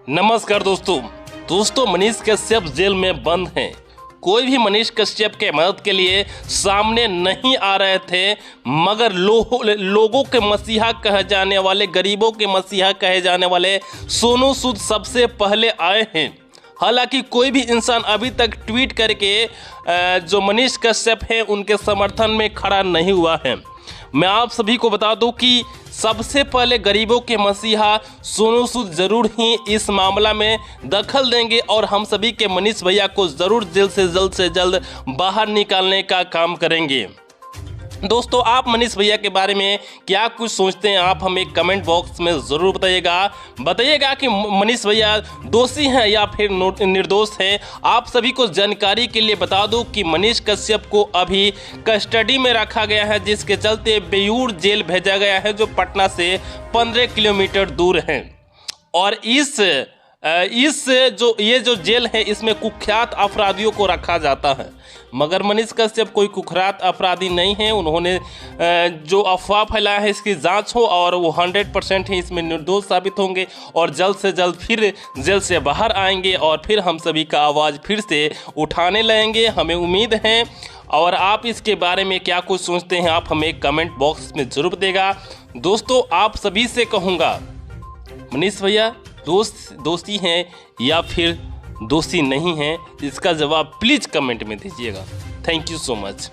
नमस्कार दोस्तों मनीष कश्यप जेल में बंद हैं। कोई भी मनीष कश्यप के मदद के लिए सामने नहीं आ रहे थे, मगर लोगों के मसीहा कहे जाने वाले, गरीबों के मसीहा कहे जाने वाले सोनू सूद सबसे पहले आए हैं। हालांकि कोई भी इंसान अभी तक ट्वीट करके जो मनीष कश्यप हैं उनके समर्थन में खड़ा नहीं हुआ है। मैं आप सभी को बता दूं कि सबसे पहले गरीबों के मसीहा सोनू सूद जरूर ही इस मामला में दखल देंगे और हम सभी के मनीष भैया को ज़रूर जेल से जल्द बाहर निकालने का काम करेंगे। दोस्तों, आप मनीष भैया के बारे में क्या कुछ सोचते हैं, आप हमें कमेंट बॉक्स में ज़रूर बताइएगा कि मनीष भैया दोषी हैं या फिर निर्दोष हैं। आप सभी को जानकारी के लिए बता दूं कि मनीष कश्यप को अभी कस्टडी में रखा गया है, जिसके चलते बेयूर जेल भेजा गया है, जो पटना से 15 किलोमीटर दूर है। और ये जो जेल है, इसमें कुख्यात अपराधियों को रखा जाता है, मगर मनीष कश्यप कोई कुख्यात अपराधी नहीं है। उन्होंने जो अफवाह फैलाया है इसकी जांच हो और वो 100% ही इसमें निर्दोष साबित होंगे और जल्द से जल्द फिर जेल से बाहर आएंगे और फिर हम सभी का आवाज़ फिर से उठाने लगेंगे, हमें उम्मीद है। और आप इसके बारे में क्या कुछ सोचते हैं, आप हमें कमेंट बॉक्स में ज़रूर बताइएगा। दोस्तों, आप सभी से कहूँगा, मनीष भैया दोषी हैं या फिर दोषी नहीं हैं, इसका जवाब प्लीज़ कमेंट में दीजिएगा। Thank you so much.